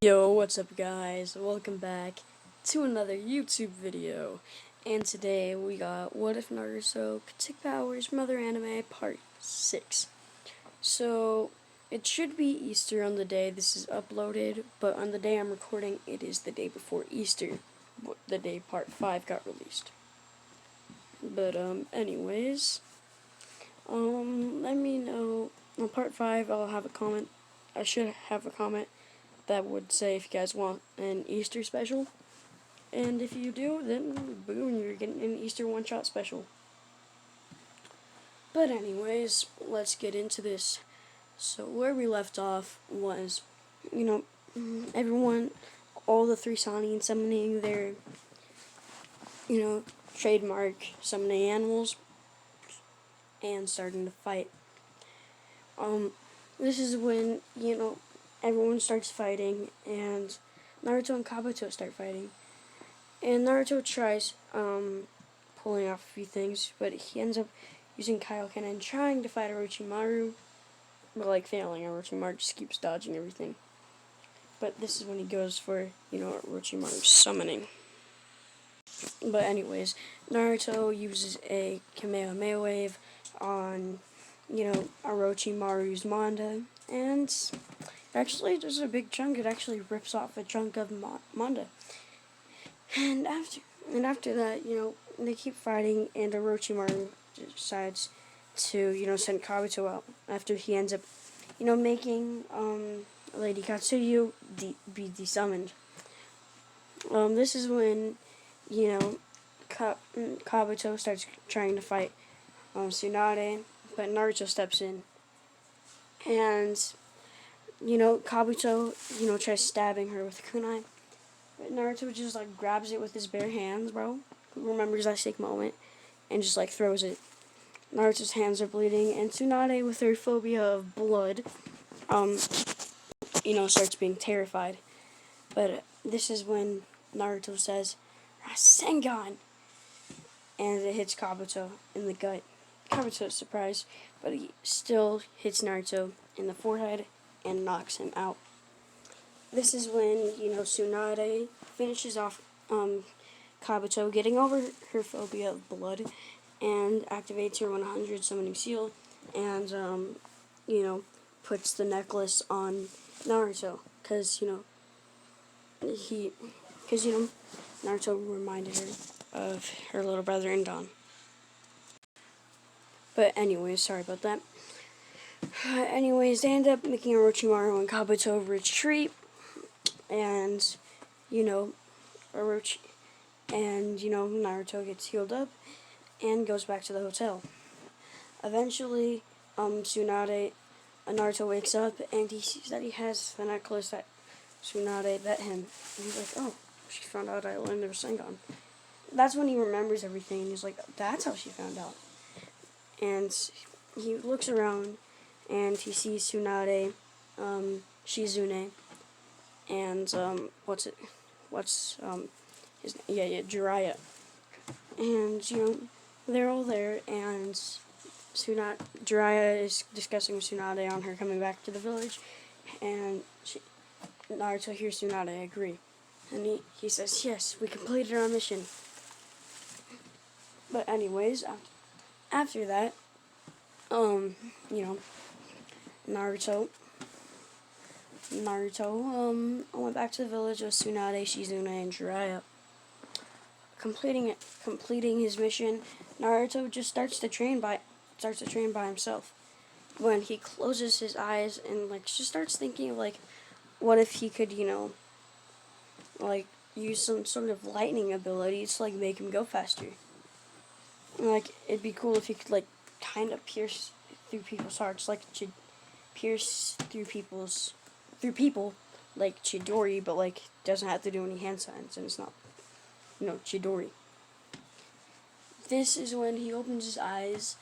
Yo, what's up guys? Welcome back to another YouTube video. And today we got What If Naruto Could Take Powers from Other Anime Part 6. So, it should be Easter on the day this is uploaded, but on the day I'm recording, it is the day before Easter, the day Part 5 got released. But, anyways, let me know. On Part 5, I'll have a comment. I should have a comment that would say if you guys want an Easter special. And if you do, then boom, you're getting an Easter one-shot special. But anyways, let's get into this. So where we left off was, everyone, all the three Sonians summoning their, trademark summoning animals and starting to fight. This is when, everyone starts fighting and Naruto and Kabuto start fighting. And Naruto tries pulling off a few things, but he ends up using Kaioken and trying to fight Orochimaru, but failing. Orochimaru just keeps dodging everything. But this is when he goes for, Orochimaru's summoning. But anyways, Naruto uses a Kamehameha wave on, Orochimaru's Manda, and actually there's a big chunk. It actually rips off a chunk of Manda. And after that, they keep fighting, and Orochimaru decides to, send Kabuto out after he ends up, making Lady Katsuyu be desummoned. This is when, Kabuto starts trying to fight Tsunade, but Naruto steps in, and Kabuto, tries stabbing her with a kunai. Naruto just grabs it with his bare hands, bro. Who remembers that sick moment, and just throws it. Naruto's hands are bleeding, and Tsunade, with her phobia of blood, starts being terrified. But this is when Naruto says, "Rasengan," and it hits Kabuto in the gut. Kabuto's surprised, but he still hits Naruto in the forehead and knocks him out. This is when, Tsunade finishes off Kabuto, getting over her phobia of blood, and activates her 100 summoning seal, and, puts the necklace on Naruto, because, Naruto reminded her of her little brother Indon. But anyways, sorry about that. Anyways, they end up making Orochimaru and Kabuto retreat, and, Naruto gets healed up and goes back to the hotel. Eventually, Naruto wakes up and he sees that he has the necklace that Tsunade bet him. And he's like, oh, she found out I learned the Rasengan. That's when he remembers everything, and he's like, that's how she found out. And he looks around and he sees Tsunade, Shizune, and Jiraiya. And they're all there, and Jiraiya is discussing with Tsunade on her coming back to the village, and Naruto hears Tsunade agree, and he says, yes, we completed our mission. But anyways, after that, Naruto went back to the village with Tsunade, Shizune, and Jiraiya. Completing his mission, Naruto just starts to train by himself. When he closes his eyes and just starts thinking what if he could, use some sort of lightning ability to make him go faster. It'd be cool if he could kind of pierce through people's hearts, pierce through people like Chidori, but doesn't have to do any hand signs, and it's not, Chidori. This is when he opens his eyes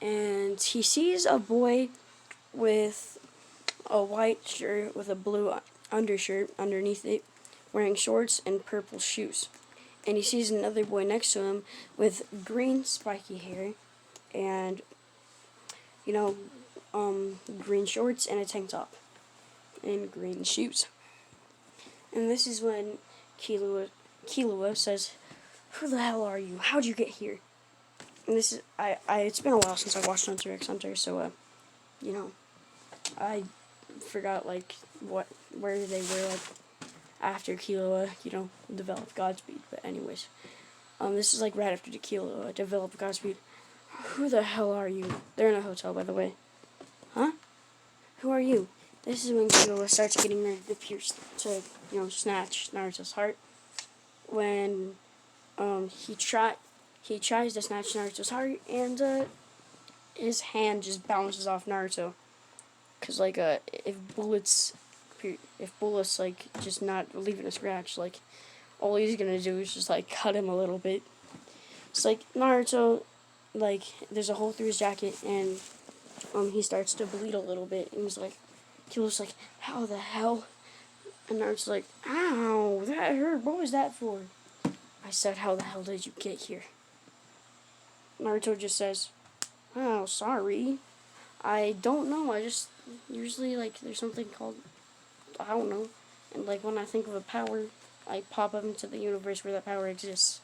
and he sees a boy with a white shirt with a blue undershirt underneath it, wearing shorts and purple shoes. And he sees another boy next to him with green spiky hair and, green shorts and a tank top and green shoes. And this is when Killua says, "Who the hell are you? How'd you get here?" And this is it's been a while since I watched Hunter x Hunter, so you know, I forgot like where they were like after Killua, developed Godspeed. But anyways, this is like right after the Killua developed Godspeed. Who the hell are you? They're in a hotel, by the way. Huh? Who are you? This is when Killua starts getting ready to snatch Naruto's heart. When he tries to snatch Naruto's heart, and his hand just bounces off Naruto. Cause like if bullets like just not leaving a scratch, like all he's gonna do is just like cut him a little bit. It's like Naruto, like there's a hole through his jacket, and he starts to bleed a little bit, and he's like, Killua's like, how the hell? And Naruto's like, ow, that hurt. What was that for? I said, how the hell did you get here? Naruto just says, oh, sorry. I don't know. I just usually like there's something called I don't know, and like when I think of a power, I pop up into the universe where that power exists.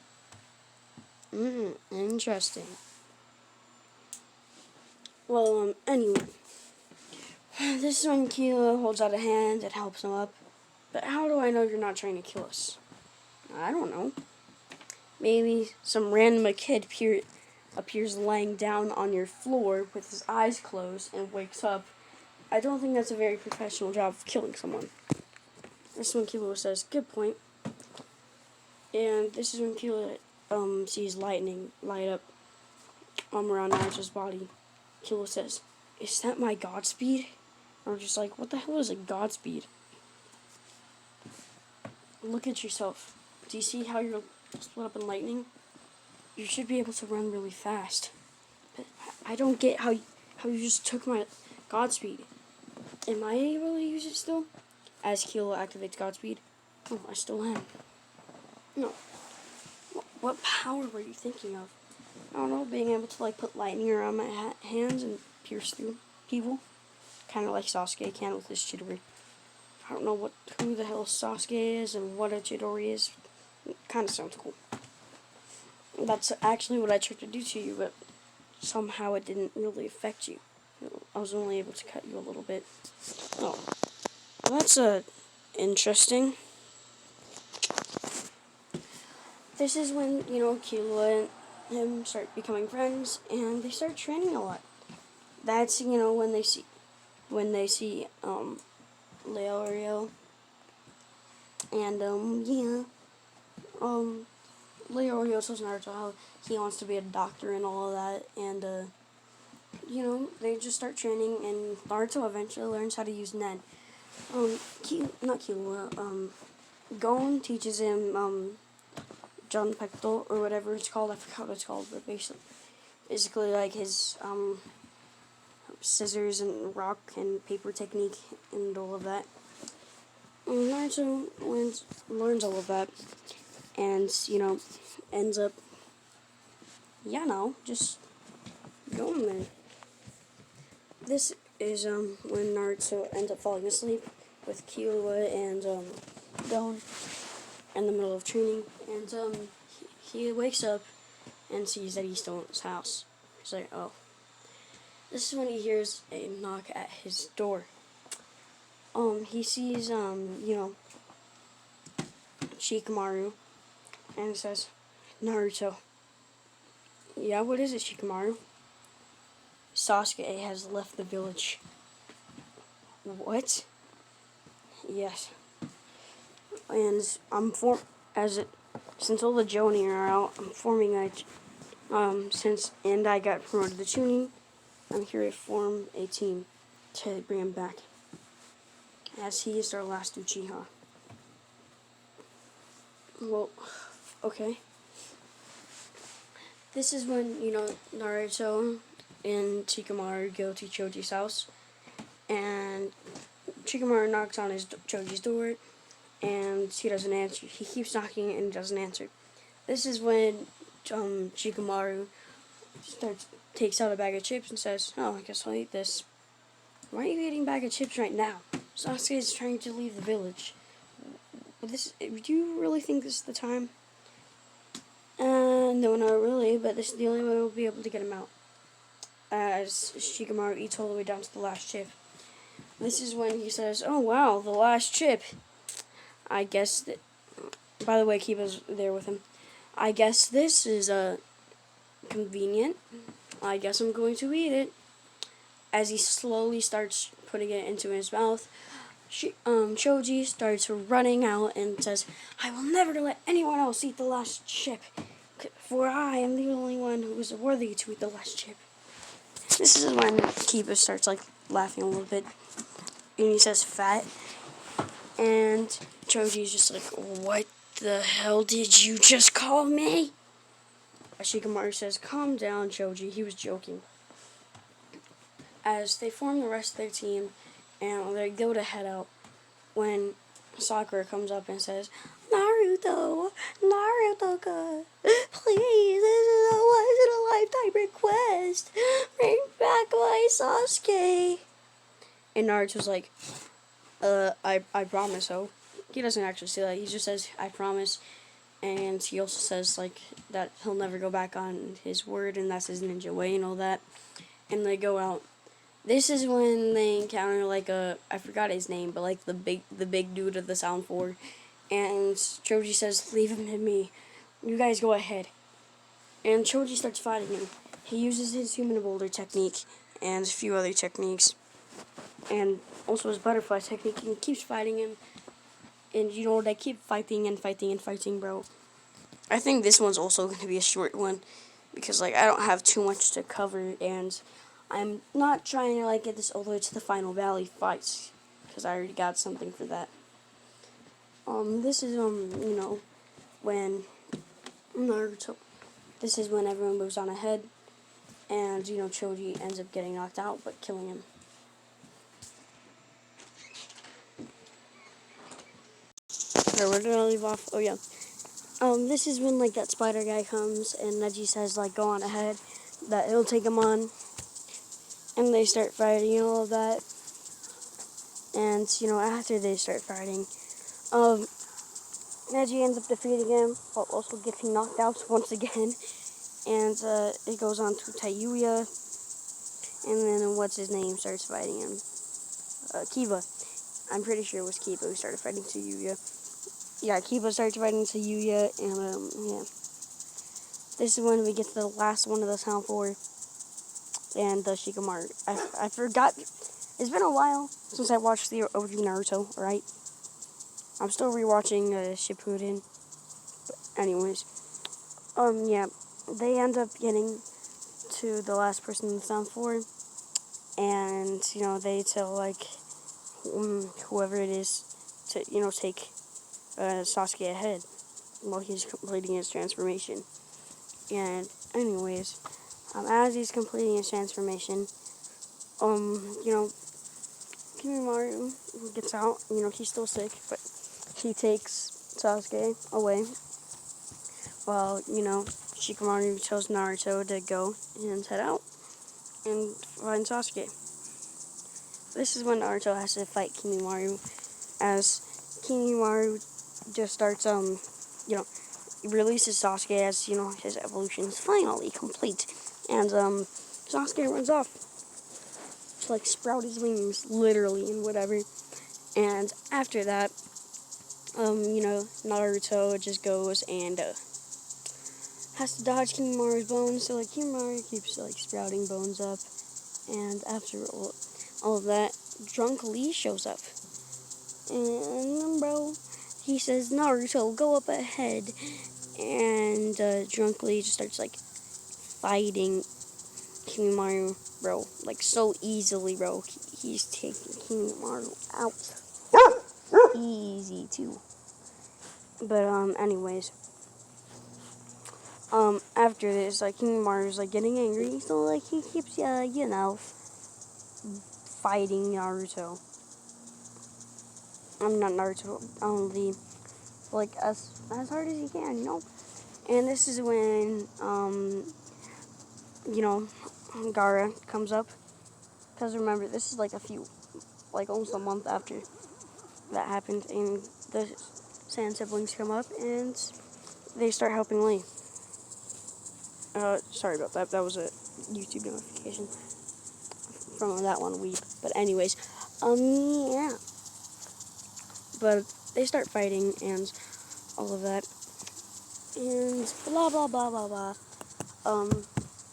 Interesting. Well, anyway, this is when Killua holds out a hand and helps him up. But how do I know you're not trying to kill us? I don't know. Maybe some random kid appears laying down on your floor with his eyes closed and wakes up. I don't think that's a very professional job of killing someone. This is when Killua says, good point. And this is when Killua sees lightning light up around Naruto's body. Killua says, is that my Godspeed? And we're just like, what the hell is a Godspeed? Look at yourself. Do you see how you're split up in lightning? You should be able to run really fast. But I don't get how you just took my Godspeed. Am I able to use it still? As Killua activates Godspeed. Oh, I still am. No. What power were you thinking of? I don't know, being able to like put lightning around my hands and pierce through people. Kind of like Sasuke can with his Chidori. I don't know who the hell Sasuke is and what a Chidori is. It kind of sounds cool. That's actually what I tried to do to you, but somehow it didn't really affect you. I was only able to cut you a little bit. Oh, well, that's interesting. This is when Killua and him start becoming friends, and they start training a lot. That's when they see Leorio, and Leorio tells Naruto how he wants to be a doctor and all of that, and they just start training, and Naruto eventually learns how to use Nen. Not Killua, Gon teaches him Junpekto or whatever it's called. I forgot what it's called, but basically like his scissors and rock and paper technique and all of that. And Naruto learns all of that, and ends up just going there. This is when Naruto ends up falling asleep with Killua and Gon in the middle of training, and he wakes up and sees that he's still in his house. He's like, oh. This is when he hears a knock at his door. He sees Shikamaru, and says, Naruto. Yeah, what is it, Shikamaru? Sasuke has left the village. What? Yes. And since all the Jonin are out, I'm forming and I got promoted to Chunin, I'm here to form a team to bring him back, as he is our last Uchiha. Well, okay. This is when, Naruto and Shikamaru go to Choji's house, and Shikamaru knocks on Choji's door, and he doesn't answer. He keeps knocking and doesn't answer. This is when Shikamaru takes out a bag of chips and says, oh, I guess I'll eat this. Why are you eating a bag of chips right now? Sasuke is trying to leave the village. Do you really think this is the time? No, not really, but this is the only way we'll be able to get him out. As Shikamaru eats all the way down to the last chip. This is when he says, "Oh wow, the last chip. I guess that." By the way, Kiba's there with him. I guess this is convenient. I guess I'm going to eat it. As he slowly starts putting it into his mouth, Choji starts running out and says, "I will never let anyone else eat the last chip, for I am the only one who is worthy to eat the last chip." This is when Kiba starts like laughing a little bit, and he says "fat," and Choji's just like, "What the hell did you just call me?" Shikamaru says, "Calm down, Choji, he was joking." As they form the rest of their team, and they go to head out, when Sakura comes up and says, Naruto, Naruto-kun, please, this is a once-in-a-lifetime request. Bring back my Sasuke. And Naruto's like, I promise, so. He doesn't actually say that. He just says, I promise. And he also says, like, that he'll never go back on his word, and that's his ninja way and all that. And they go out. This is when they encounter, like, I forgot his name, but, like, the big dude of the Sound 4. And Choji says, leave him to me. You guys go ahead. And Choji starts fighting him. He uses his human boulder technique and a few other techniques. And also his butterfly technique. And he keeps fighting him. And, you know, they keep fighting and fighting and fighting, bro. I think this one's also going to be a short one. Because, like, I don't have too much to cover. And I'm not trying to, like, get this all the way to the final valley fights. Because I already got something for that. This is, you know, when Naruto... This is when everyone moves on ahead. And, you know, Choji ends up getting knocked out, but killing him. Where did I leave off? Oh, yeah. This is when, like, that spider guy comes, and Neji says, like, go on ahead, that he'll take him on, and they start fighting and all of that, and, you know, after they start fighting, Neji ends up defeating him, while also getting knocked out once again, and, it goes on to Tayuya, and then, what's his name, starts fighting him, Kiba. I'm pretty sure it was Kiba who started fighting Tayuya. Yeah, Kiba starts fighting Tayuya, and, yeah. This is when we get to the last one of the Sound 4, and the Shikamaru. I forgot. It's been a while since I watched the OG Naruto, right? I'm still rewatching Shippuden. But anyways, yeah. They end up getting to the last person in the Sound 4, and, you know, they tell, like, whoever it is to, you know, take Sasuke ahead while he's completing his transformation. And anyways, as he's completing his transformation, you know, Kimimaro gets out. You know, he's still sick, but he takes Sasuke away. While, you know, Shikamaru tells Naruto to go and head out and find Sasuke. This is when Naruto has to fight Kimimaro, as Kimimaro just starts, you know, releases Sasuke as, you know, his evolution is finally complete. And, Sasuke runs off to, like, sprout his wings, literally, and whatever. And after that, you know, Naruto just goes and, has to dodge Kimimara's bones, so, like, Kimimara keeps, like, sprouting bones up. And after all of that, Drunk Lee shows up. And, bro, he says, Naruto, go up ahead. And Drunk Lee just starts, like, fighting Kimimaro, bro. Like, so easily, bro. He's taking Kimimaro out. Easy, too. But, anyways. After this, like, Kimimara's, like, getting angry. So, like, he keeps, you know, fighting Naruto. I'm not Naruto, Lee. Like, as hard as he can, you know? And this is when, you know, Gaara comes up. Because remember, this is like almost a month after that happened. And the Sand siblings come up and they start helping Lee. Sorry about that. That was a YouTube notification from that one weep. But anyways, yeah. But they start fighting and all of that. And blah blah blah blah blah.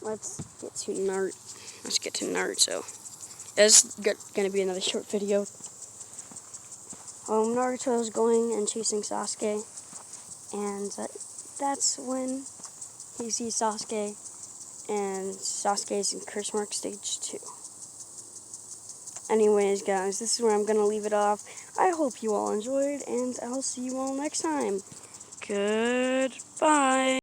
Let's get to Naruto. This is gonna be another short video. Naruto is going and chasing Sasuke, and that's when he sees Sasuke, and Sasuke's in Curse Mark Stage 2. Anyways, guys, this is where I'm gonna leave it off. I hope you all enjoyed, and I'll see you all next time. Goodbye.